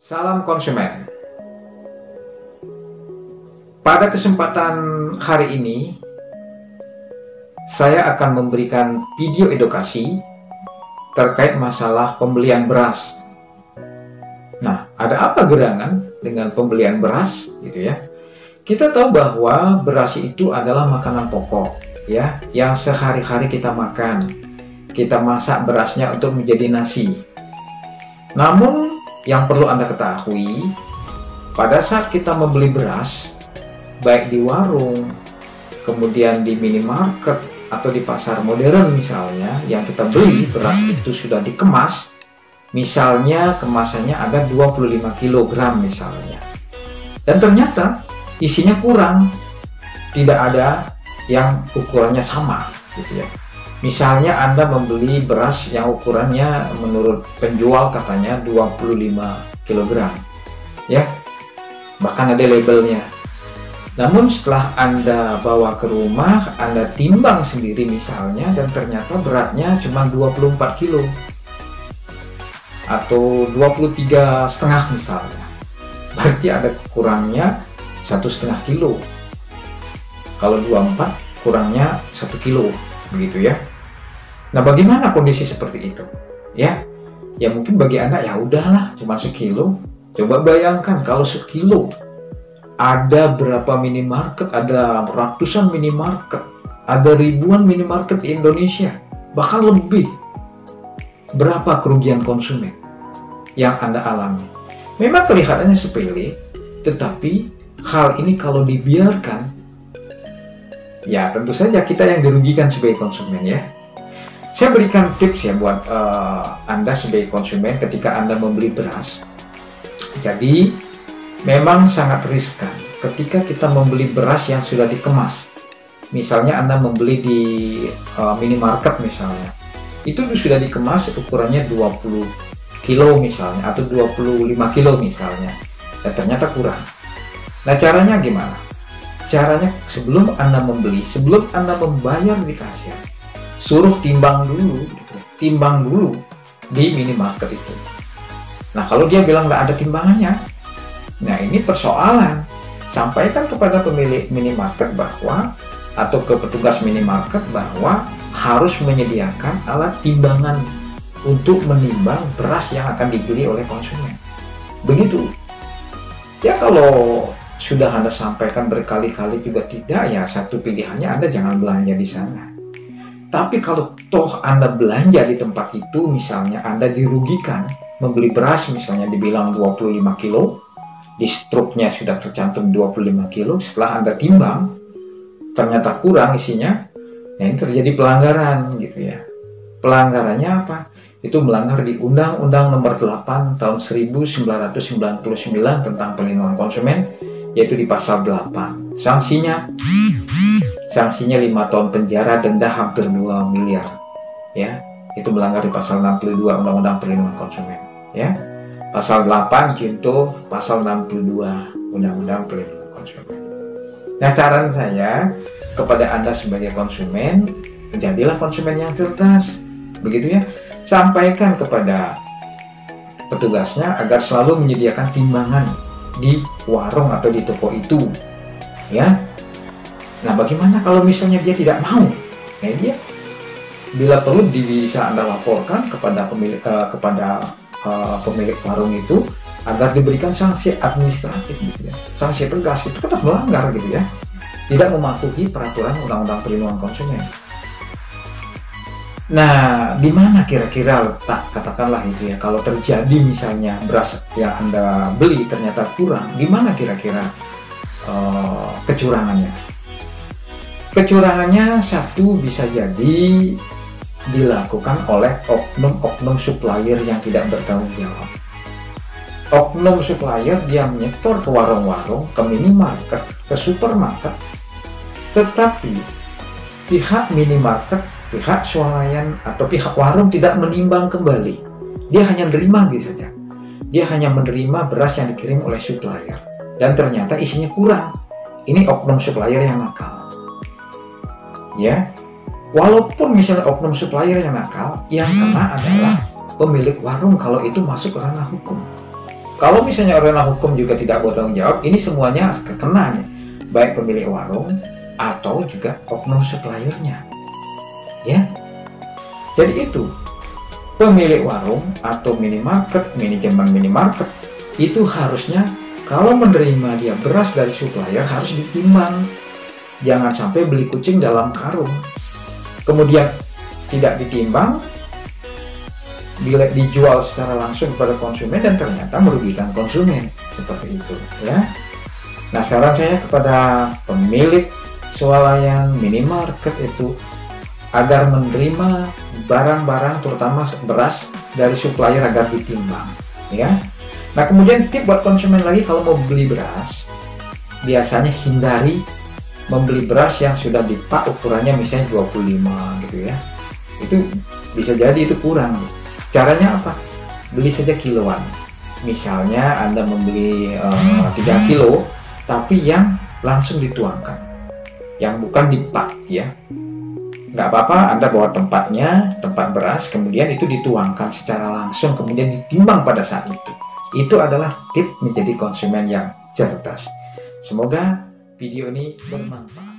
Salam konsumen. Pada kesempatan hari ini, saya akan memberikan video edukasi terkait masalah pembelian beras. Nah, ada apa gerangan dengan pembelian beras, gitu ya? Kita tahu bahwa beras itu adalah makanan pokok, ya, yang sehari-hari kita makan. Kita masak berasnya untuk menjadi nasi. Namun, yang perlu Anda ketahui, pada saat kita membeli beras, baik di warung, kemudian di minimarket, atau di pasar modern misalnya, yang kita beli beras itu sudah dikemas, misalnya kemasannya ada 25 kg misalnya. Dan ternyata isinya kurang, tidak ada yang ukurannya sama, gitu ya. Misalnya Anda membeli beras yang ukurannya menurut penjual katanya 25 kg, ya, bahkan ada labelnya. Namun setelah Anda bawa ke rumah, Anda timbang sendiri misalnya, dan ternyata beratnya cuma 24 kilo atau 23,5 misalnya, berarti ada kurangnya 1,5 kilo. Kalau 24 kurangnya 1 kilo, begitu ya. Nah, bagaimana kondisi seperti itu? Ya mungkin bagi Anda ya udahlah, cuma sekilo. Coba bayangkan kalau sekilo, ada berapa minimarket, ada ratusan minimarket, ada ribuan minimarket di Indonesia, bahkan lebih. Berapa kerugian konsumen yang Anda alami? Memang kelihatannya sepele, tetapi hal ini kalau dibiarkan, ya tentu saja kita yang dirugikan sebagai konsumen, ya. Saya berikan tips ya buat Anda sebagai konsumen ketika Anda membeli beras. Jadi memang sangat riskan ketika kita membeli beras yang sudah dikemas. Misalnya Anda membeli di minimarket misalnya, itu sudah dikemas ukurannya 20 kilo misalnya, atau 25 kilo misalnya, dan ternyata kurang. Nah, caranya gimana? Caranya sebelum Anda membeli, sebelum Anda membayar di kasir, suruh timbang dulu, gitu. Timbang dulu di minimarket itu. Nah, kalau dia bilang nggak ada timbangannya, nah ini persoalan. Sampaikan kepada pemilik minimarket bahwa, atau ke petugas minimarket bahwa harus menyediakan alat timbangan untuk menimbang beras yang akan dibeli oleh konsumen. Begitu. Ya, kalau sudah Anda sampaikan berkali-kali juga tidak, ya satu pilihannya Anda jangan belanja di sana. Tapi kalau toh Anda belanja di tempat itu, misalnya Anda dirugikan, membeli beras misalnya dibilang 25 kilo, di struknya sudah tercantum 25 kilo, setelah Anda timbang, ternyata kurang isinya, nah ini terjadi pelanggaran, gitu ya. Pelanggarannya apa? Itu melanggar di Undang-Undang Nomor 8 Tahun 1999 tentang Perlindungan Konsumen, yaitu di pasal 8. Sanksinya 5 tahun penjara, denda hampir 2 miliar. Ya, itu melanggar di pasal 62 Undang-Undang Perlindungan Konsumen. Ya, pasal 8 junto pasal 62 Undang-Undang Perlindungan Konsumen. Nah, saran saya kepada Anda sebagai konsumen, jadilah konsumen yang cerdas. Begitu ya. Sampaikan kepada petugasnya agar selalu menyediakan timbangan di warung atau di toko itu. Ya. Nah, bagaimana kalau misalnya dia tidak mau? Nah, dia bila perlu bisa Anda laporkan kepada pemilik warung itu agar diberikan sanksi administratif, gitu ya. Sanksi tegas, itu tetap melanggar, gitu ya. Tidak mematuhi peraturan Undang-Undang Perlindungan Konsumen. Nah, di mana kira-kira letak, katakanlah itu ya, kalau terjadi misalnya beras yang Anda beli ternyata kurang, di mana kira-kira kecurangannya? Kecurangannya satu bisa jadi dilakukan oleh oknum-oknum supplier yang tidak bertanggung jawab. Oknum supplier dia menyetor ke warung-warung, ke minimarket, ke supermarket, tetapi pihak minimarket, pihak swalayan atau pihak warung tidak menimbang kembali. Dia hanya menerima gitu saja. Dia hanya menerima beras yang dikirim oleh supplier, dan ternyata isinya kurang. Ini oknum supplier yang nakal. Ya, walaupun misalnya oknum supplier yang nakal, yang kena adalah pemilik warung kalau itu masuk ke ranah hukum. Kalau misalnya ranah hukum juga tidak bertanggung jawab, ini semuanya kena nih, baik pemilik warung atau juga oknum suppliernya, ya. Jadi itu pemilik warung atau minimarket, manajemen minimarket itu harusnya kalau menerima dia beras dari supplier harus ditimbang. Jangan sampai beli kucing dalam karung, kemudian tidak ditimbang, dijual secara langsung kepada konsumen dan ternyata merugikan konsumen, seperti itu ya. Nah, saran saya kepada pemilik swalayan minimarket itu agar menerima barang-barang terutama beras dari supplier agar ditimbang ya. Nah, kemudian tip buat konsumen lagi, kalau mau beli beras biasanya hindari membeli beras yang sudah dipak ukurannya misalnya 25 gitu ya. Itu bisa jadi itu kurang. Caranya apa? Beli saja kiloan. Misalnya Anda membeli 3 kilo tapi yang langsung dituangkan, yang bukan dipak ya. Nggak apa-apa Anda bawa tempat beras, kemudian itu dituangkan secara langsung, kemudian ditimbang pada saat itu. Itu adalah tip menjadi konsumen yang cerdas. Semoga video ini bermanfaat.